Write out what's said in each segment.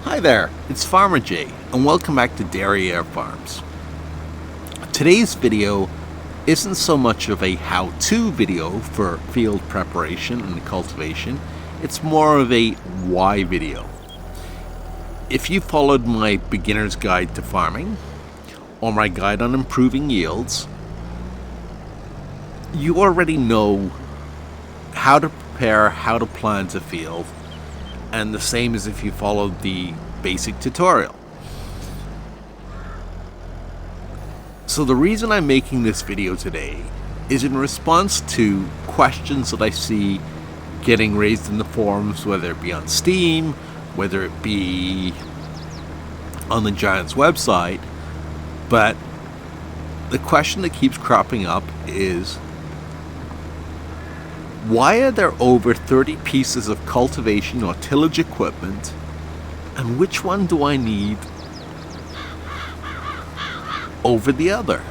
Hi there, it's Farmer Jay, and welcome back to Dairy Air Farms. Today's video isn't so much of a how-to video for field preparation and cultivation, it's more of a why video. If you followed my beginner's guide to farming, or my guide on improving yields, you already know how to prepare, how to plant a field, and the same as if you followed the basic tutorial. So the reason I'm making this video today is in response to questions that I see getting raised in the forums, whether it be on Steam, whether it be on the Giants website, but the question that keeps cropping up is, why are there over 30 pieces of cultivation or tillage equipment, and which one do I need over the other?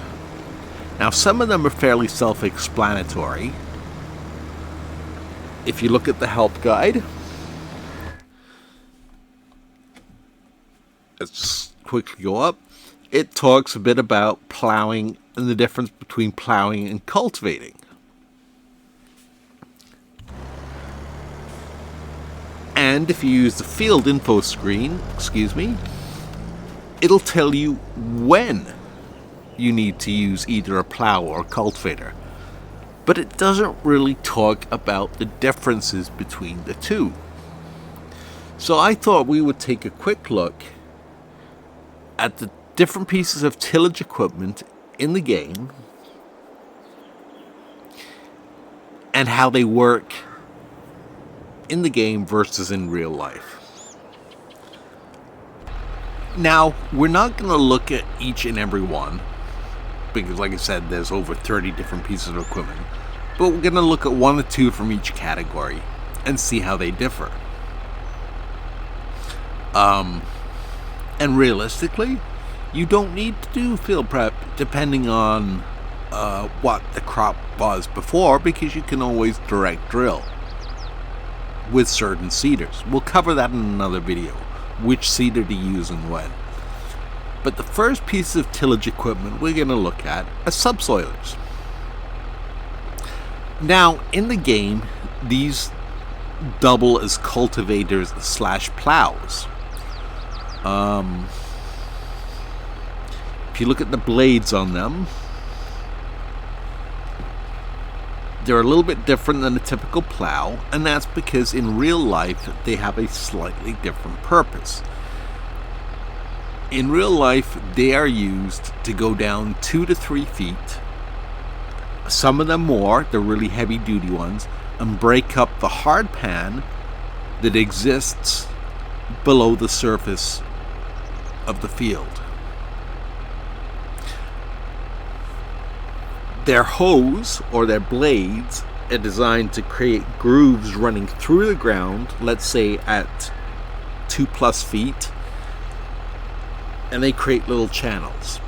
Now, some of them are fairly self-explanatory. If you look at the help guide, let's just quickly go up. It talks a bit about plowing and the difference between plowing and cultivating. And if you use the field info screen, it'll tell you when you need to use either a plow or a cultivator. But it doesn't really talk about the differences between the two. So I thought we would take a quick look at the different pieces of tillage equipment in the game and how they work in the game versus in real life. Now, we're not going to look at each and every one, because like I said, there's over 30 different pieces of equipment, but we're going to look at one or two from each category and see how they differ. And realistically, you don't need to do field prep depending on what the crop was before, because you can always direct drill with certain seeders. We'll cover that in another video, which seeder to use and when. But the first piece of tillage equipment we're going to look at are subsoilers. Now, in the game, these double as cultivators / plows. If you look at the blades on them, they're a little bit different than a typical plow, and that's because in real life they have a slightly different purpose. In real life, they are used to go down 2 to 3 feet, some of them more, the really heavy duty ones, and break up the hard pan that exists below the surface of the field. Their hose, or their blades, are designed to create grooves running through the ground, let's say at 2+ feet, and they create little channels.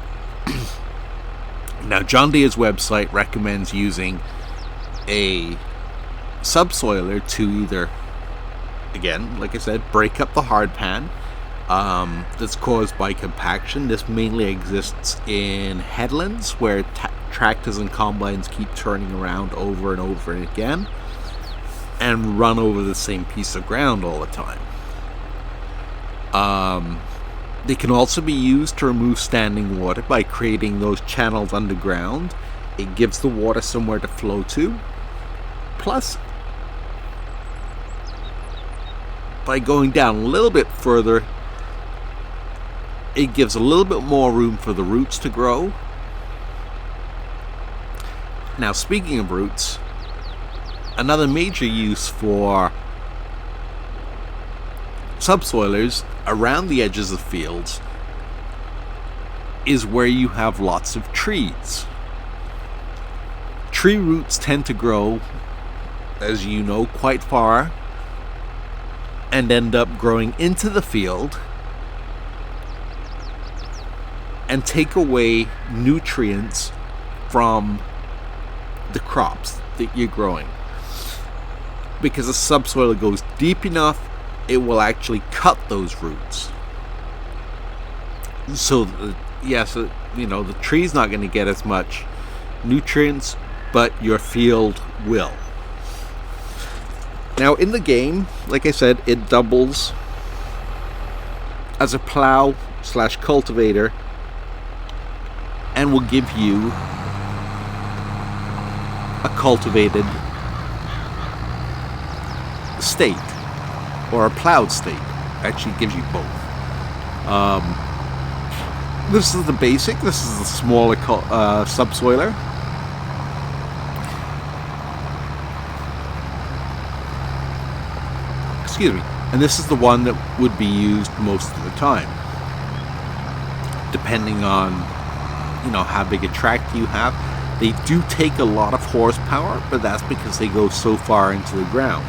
Now, John Deere's website recommends using a subsoiler to either, again, like I said, break up the hard pan that's caused by compaction. This mainly exists in headlands where tractors and combines keep turning around over and over again and run over the same piece of ground all the time. They can also be used to remove standing water by creating those channels underground. It gives the water somewhere to flow to. Plus, by going down a little bit further, it gives a little bit more room for the roots to grow. Now, speaking of roots, another major use for subsoilers around the edges of fields is where you have lots of trees. Tree roots tend to grow, as you know, quite far and end up growing into the field and take away nutrients from the crops that you're growing. Because the subsoiler goes deep enough, it will actually cut those roots. So, yes, the tree's not going to get as much nutrients, but your field will. Now, in the game, like I said, it doubles as a plow / cultivator and will give you a cultivated state or a plowed state. Actually, gives you both. This is the basic. This is the smaller subsoiler. Excuse me. And this is the one that would be used most of the time, depending on how big a tractor you have. They do take a lot of horsepower, but that's because they go so far into the ground.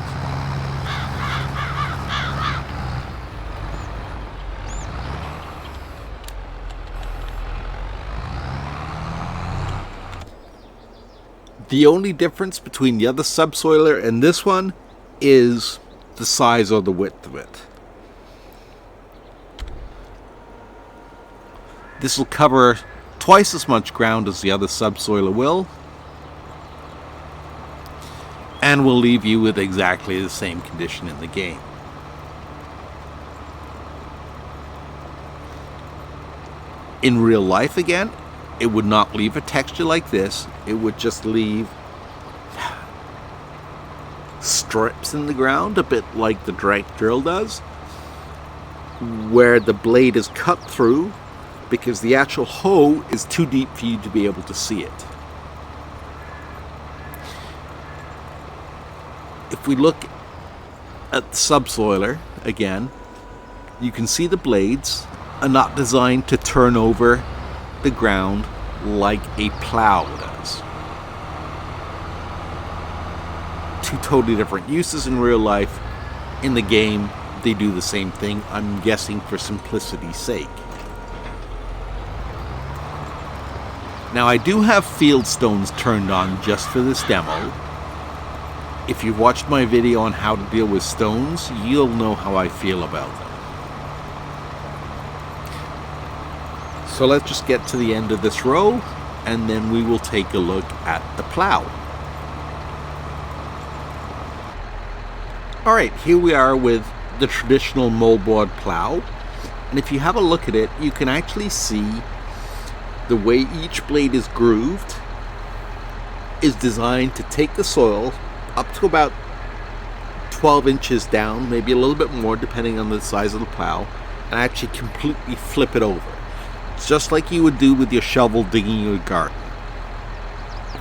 The only difference between the other subsoiler and this one is the size or the width of it. This will cover twice as much ground as the other subsoiler will, and will leave you with exactly the same condition in the game. In real life, again, it would not leave a texture like this. It would just leave strips in the ground, a bit like the direct drill does, where the blade is cut through because the actual hoe is too deep for you to be able to see it. If we look at the subsoiler again, you can see the blades are not designed to turn over the ground like a plow does. Two totally different uses in real life. In the game, they do the same thing, I'm guessing for simplicity's sake. Now, I do have field stones turned on just for this demo. If you've watched my video on how to deal with stones, you'll know how I feel about them. So let's just get to the end of this row, and then we will take a look at the plow. Alright, here we are with the traditional moldboard plow. And if you have a look at it, you can actually see the way each blade is grooved is designed to take the soil up to about 12 inches down, maybe a little bit more depending on the size of the plow, and actually completely flip it over. Just like you would do with your shovel digging your garden.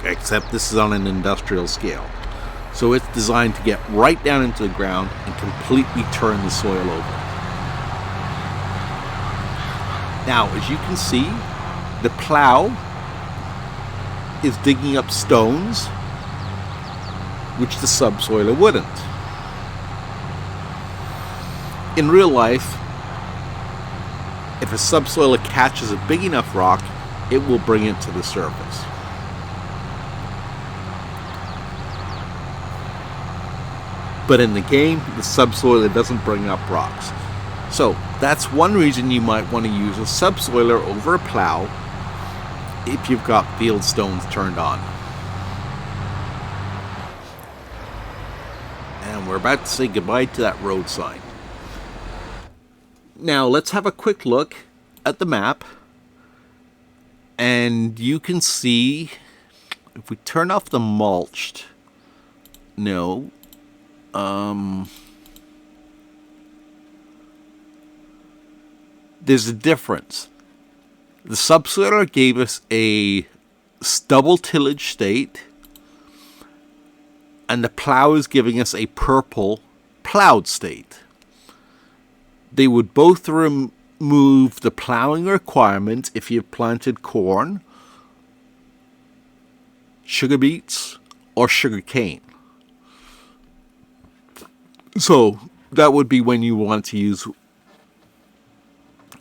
Except this is on an industrial scale. So it's designed to get right down into the ground and completely turn the soil over. Now, as you can see, the plow is digging up stones, which the subsoiler wouldn't. In real life, if a subsoiler catches a big enough rock, it will bring it to the surface. But in the game, the subsoiler doesn't bring up rocks. So that's one reason you might want to use a subsoiler over a plow if you've got field stones turned on. And we're about to say goodbye to that road sign. Now let's have a quick look at the map, and you can see if we turn off the mulched, there's a difference. The subsoiler gave us a stubble tillage state, and the plow is giving us a purple plowed state. They would both remove the plowing requirement if you've planted corn, sugar beets, or sugar cane. So that would be when you want to use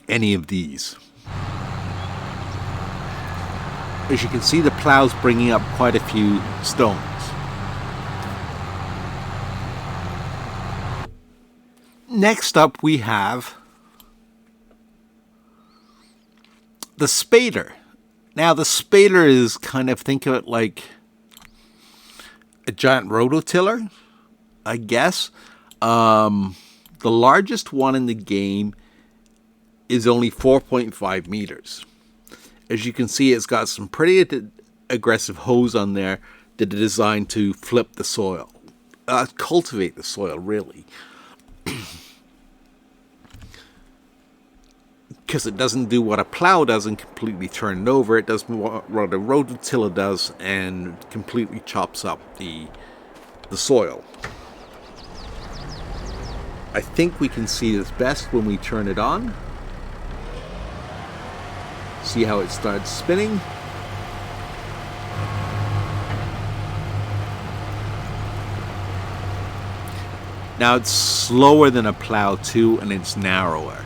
any of these. As you can see, the plow's bringing up quite a few stones. Next up we have The Spader. Now, the Spader is kind of, think of it like a giant rototiller, I guess. The largest one in the game is only 4.5 meters. As you can see, it's got some pretty aggressive hose on there that are designed to flip the soil. Cultivate the soil, really. Because it doesn't do what a plow does and completely turn it over. It does what a rototiller does and completely chops up the soil. I think we can see this best when we turn it on. See how it starts spinning. Now it's slower than a plow too, and it's narrower.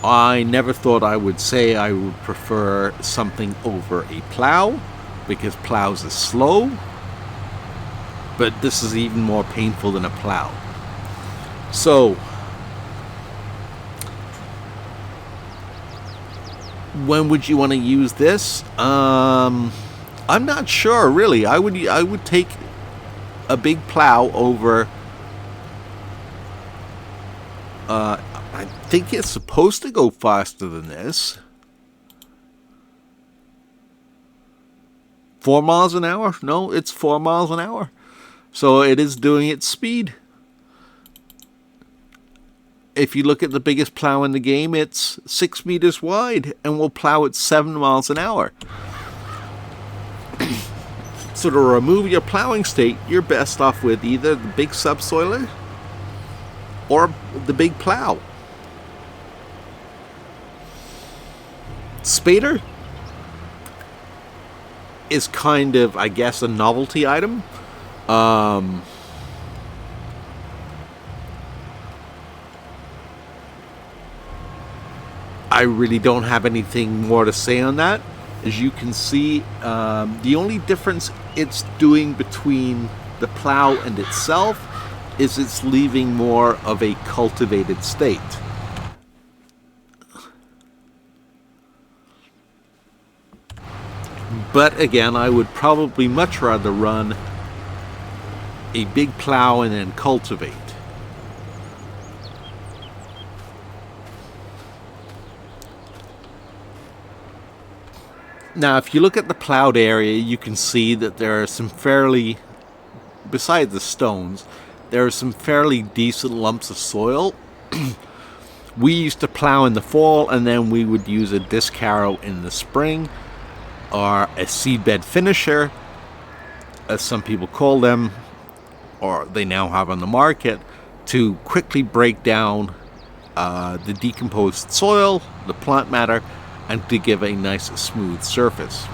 I never thought I would say I would prefer something over a plow, because plows are slow, but this is even more painful than a plow. So, when would you want to use this? I'm not sure, really. I would take a big plow over. I think it's supposed to go faster than this. 4 miles an hour? No, it's 4 miles an hour. So it is doing its speed. If you look at the biggest plow in the game, it's 6 meters wide and will plow at 7 miles an hour. So to remove your plowing state, you're best off with either the big subsoiler or the big plow. Spader is kind of, I guess, a novelty item. I really don't have anything more to say on that. As you can see, the only difference it's doing between the plow and itself is it's leaving more of a cultivated state. But again, I would probably much rather run a big plow and then cultivate. Now, if you look at the plowed area, you can see that there are some fairly, besides the stones, there are some fairly decent lumps of soil. We used to plow in the fall, and then we would use a disc harrow in the spring, or a seedbed finisher, as some people call them, or they now have on the market, to quickly break down the decomposed soil, the plant matter, and to give a nice smooth surface.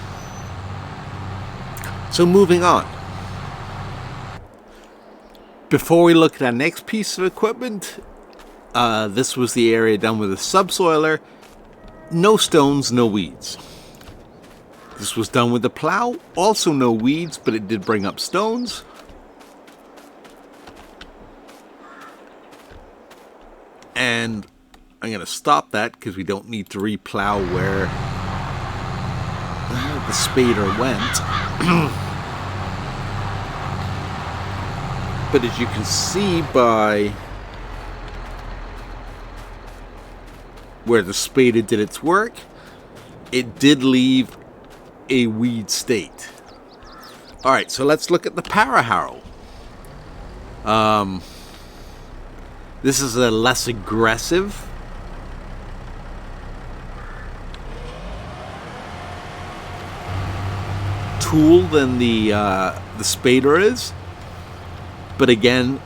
So moving on. Before we look at our next piece of equipment, this was the area done with a subsoiler. No stones, no weeds. This was done with the plow, also no weeds, but it did bring up stones. And I'm going to stop that because we don't need to replow where the spader went. But as you can see by where the spader did its work, it did leave a weed state. Alright, so let's look at the power harrow. This is a less aggressive tool than the spader is, but again,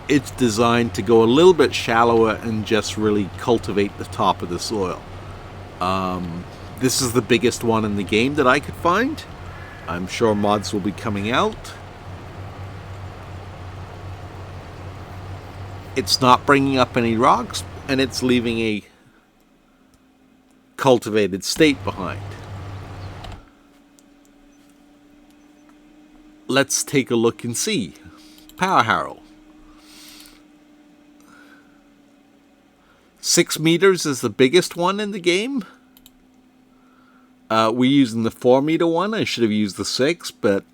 it's designed to go a little bit shallower and just really cultivate the top of the soil. This is the biggest one in the game that I could find. I'm sure mods will be coming out. It's not bringing up any rocks, and it's leaving a cultivated state behind. Let's take a look and see. Power harrow. 6 meters is the biggest one in the game. We're using the 4-meter one. I should have used the 6, but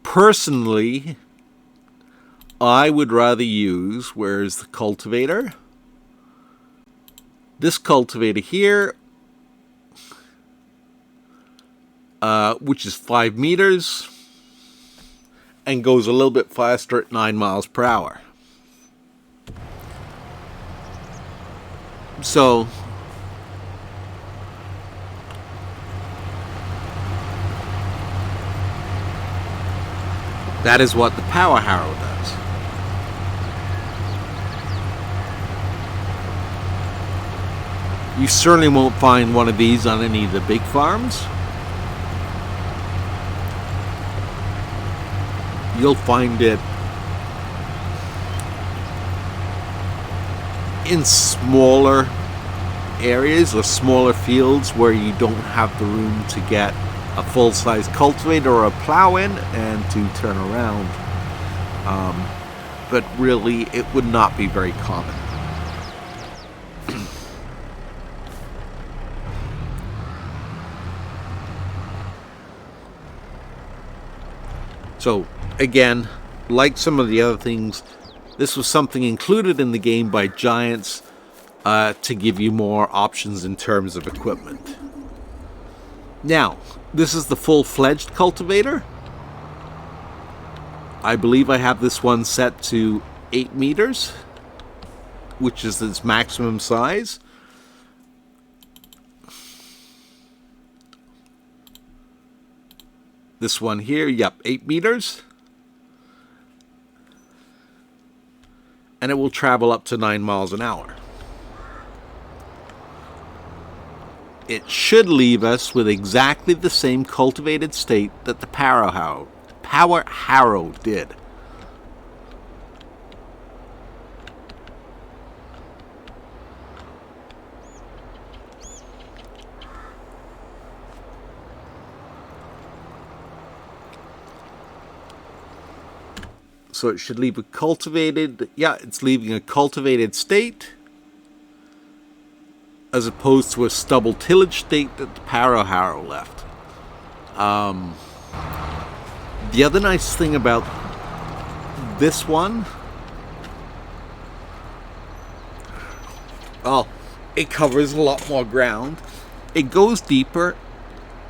personally, I would rather use, where's the cultivator? This cultivator here, which is 5 meters and goes a little bit faster at 9 miles per hour. So that is what the power harrow does. You certainly won't find one of these on any of the big farms. You'll find it in smaller areas or smaller fields where you don't have the room to get a full-size cultivator or a plow in and to turn around. But really, it would not be very common. So, again, like some of the other things, this was something included in the game by Giants to give you more options in terms of equipment. Now, this is the full-fledged cultivator. I believe I have this one set to 8 meters, which is its maximum size. This one here, yep, 8 meters. And it will travel up to 9 miles an hour. It should leave us with exactly the same cultivated state that the power harrow did. So it should leave a cultivated, yeah, it's leaving a cultivated state as opposed to a stubble tillage state that the power harrow left. The other nice thing about this one, well, it covers a lot more ground. It goes deeper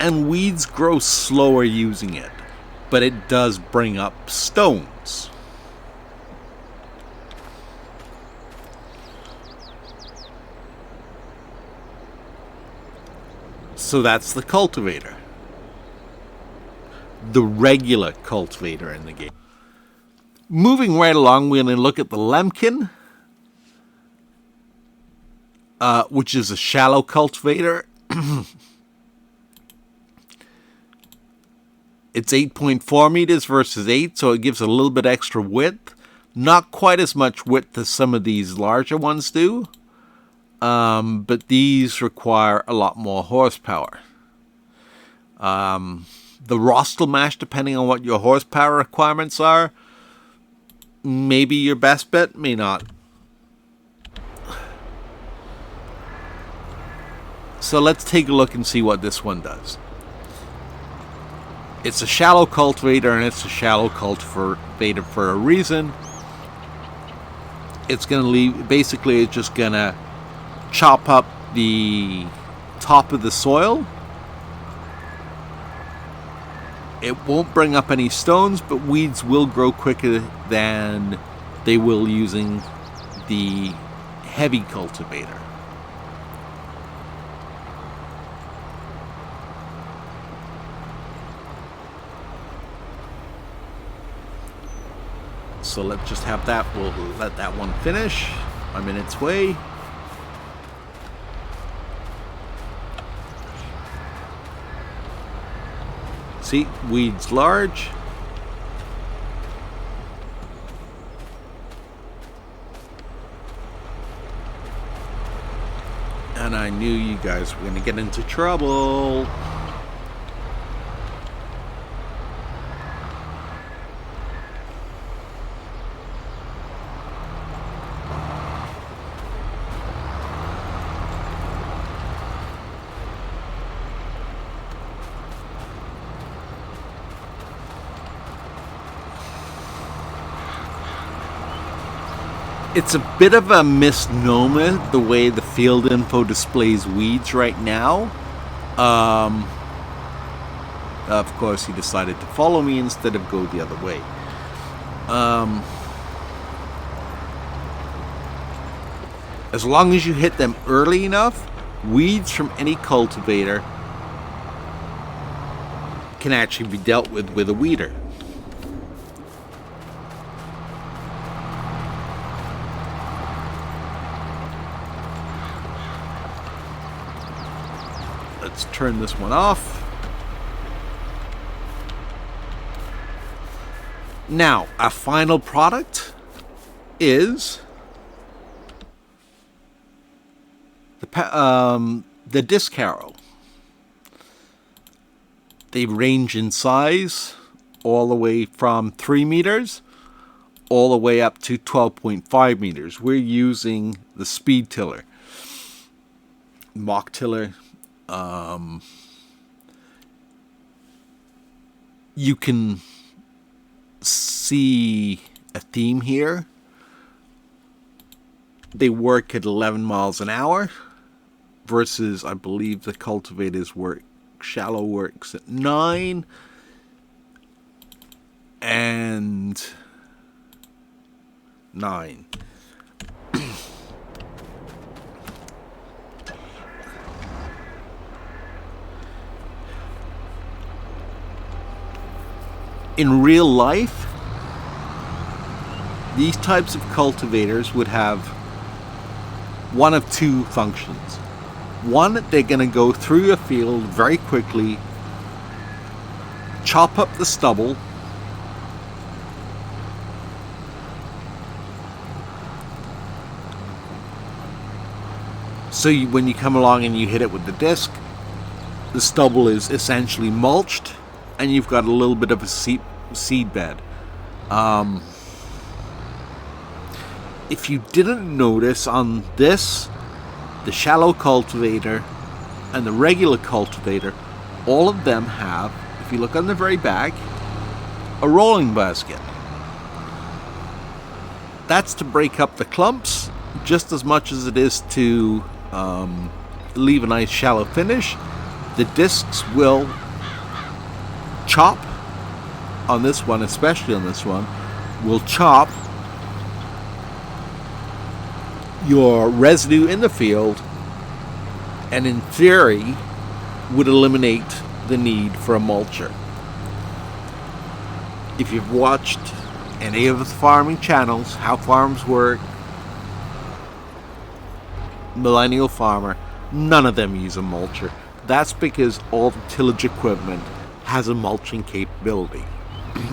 and weeds grow slower using it, but it does bring up stones. So that's the cultivator. The regular cultivator in the game. Moving right along, we're going to look at the Lemkin, which is a shallow cultivator. It's 8.4 meters versus 8, so it gives a little bit extra width. Not quite as much width as some of these larger ones do. But these require a lot more horsepower. The Rostel mash, depending on what your horsepower requirements are, maybe your best bet, may not. So let's take a look and see what this one does. It's a shallow cultivator, and it's a shallow cultivator for a reason. It's going to leave, basically it's just going to chop up the top of the soil. It won't bring up any stones, but weeds will grow quicker than they will using the heavy cultivator. So let's just have that, we'll let that one finish. I'm in its way. See, weeds large. And I knew you guys were going to get into trouble. It's a bit of a misnomer the way the field info displays weeds right now. Of course, he decided to follow me instead of go the other way. As long as you hit them early enough, weeds from any cultivator can actually be dealt with a weeder. Let's turn this one off. Now, our final product is the disc harrow. They range in size all the way from 3 meters all the way up to 12.5 meters. We're using the speed tiller, mock tiller. You can see a theme here. They work at 11 miles an hour versus, I believe, the cultivators work, shallow works at 9 and 9. In real life, these types of cultivators would have one of two functions. One, they're going to go through a field very quickly, chop up the stubble, so when you come along and you hit it with the disc, the stubble is essentially mulched and you've got a little bit of a seed bed. If you didn't notice on this, the shallow cultivator and the regular cultivator, all of them have, if you look on the very back, a rolling basket. That's to break up the clumps just as much as it is to leave a nice shallow finish. The discs will chop on this one, especially on this one, will chop your residue in the field and in theory would eliminate the need for a mulcher. If you've watched any of the farming channels, How Farms Work, Millennial Farmer, none of them use a mulcher. That's because all the tillage equipment has a mulching capability.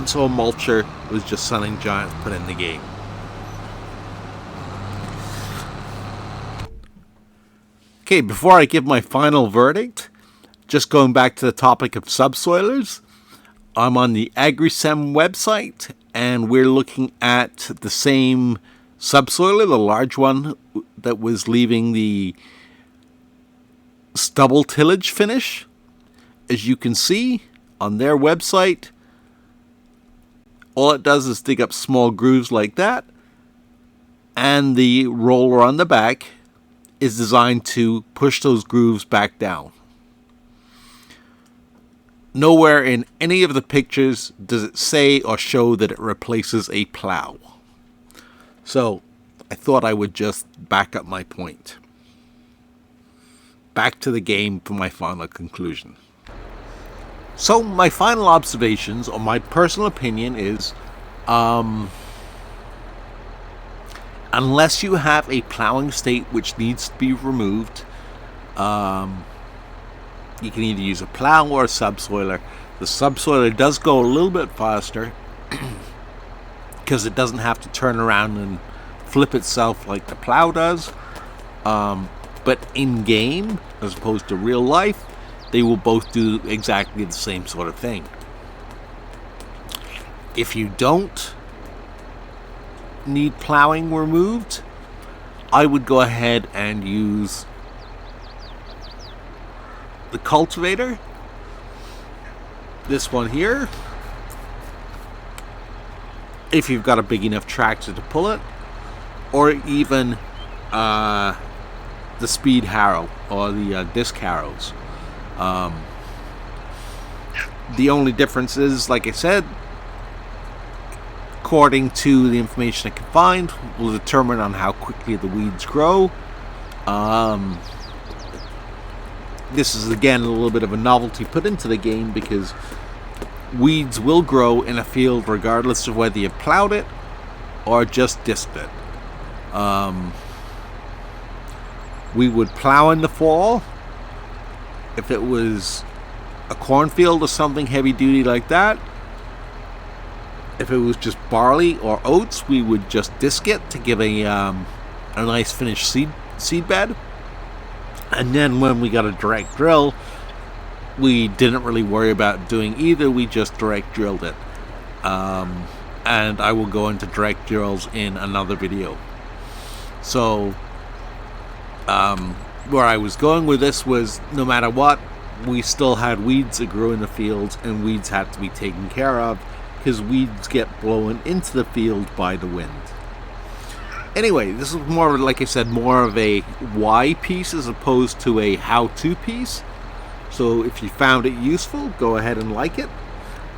So a mulcher was just something Giants put in the game. Okay, before I give my final verdict, just going back to the topic of subsoilers, I'm on the AgriSem website and we're looking at the same subsoiler, the large one that was leaving the stubble tillage finish. As you can see on their website, all it does is dig up small grooves like that, and the roller on the back is designed to push those grooves back down. Nowhere in any of the pictures does it say or show that it replaces a plow. So I thought I would just back up my point. Back to the game for my final conclusion. So my final observations, or my personal opinion, is unless you have a plowing state which needs to be removed, you can either use a plow or a subsoiler. The subsoiler does go a little bit faster because it doesn't have to turn around and flip itself like the plow does. But in game, as opposed to real life, they will both do exactly the same sort of thing. If you don't need plowing removed, I would go ahead and use the cultivator, this one here, if you've got a big enough tractor to pull it, or even the speed harrow or the disc harrows. The only difference is, like I said, according to the information I can find, will determine on how quickly the weeds grow. This is again a little bit of a novelty put into the game, because weeds will grow in a field regardless of whether you plowed it or just disked it. We would plow in the fall. If it was a cornfield or something heavy duty like that, if it was just barley or oats, we would just disc it to give a nice finished seed bed. And then when we got a direct drill, we didn't really worry about doing either. We just direct drilled it. And I will go into direct drills in another video. So where I was going with this was, no matter what, we still had weeds that grew in the fields, and weeds had to be taken care of, because weeds get blown into the field by the wind. Anyway, this is more, like I said, more of a why piece as opposed to a how-to piece. So if you found it useful, go ahead and like it,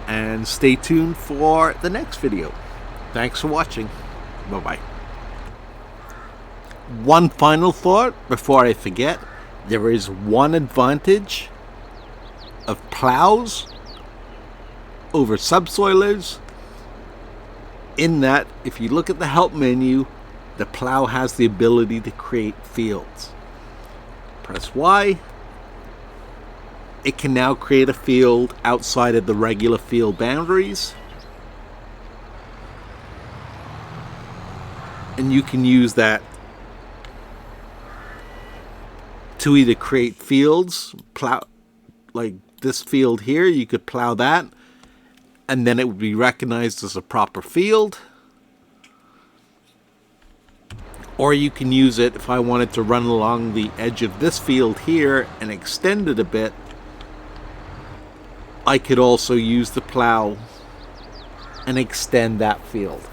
and stay tuned for the next video. Thanks for watching. Bye-bye. One final thought before I forget. There is one advantage of plows over subsoilers, in that if you look at the help menu, the plow has the ability to create fields. Press Y. It can now create a field outside of the regular field boundaries. And you can use that to either create fields, plow, like this field here, you could plow that, and then it would be recognized as a proper field. Or you can use it, if I wanted to run along the edge of this field here and extend it a bit, I could also use the plow and extend that field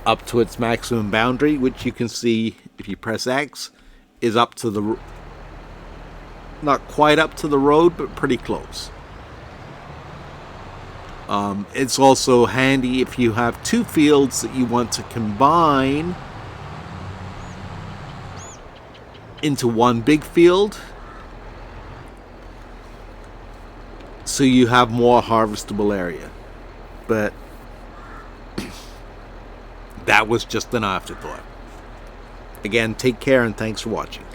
up to its maximum boundary, which you can see if you press X is up to the, not quite up to the road, but pretty close. It's also handy if you have two fields that you want to combine into one big field, so you have more harvestable area. But that was just an afterthought. Again, take care and thanks for watching.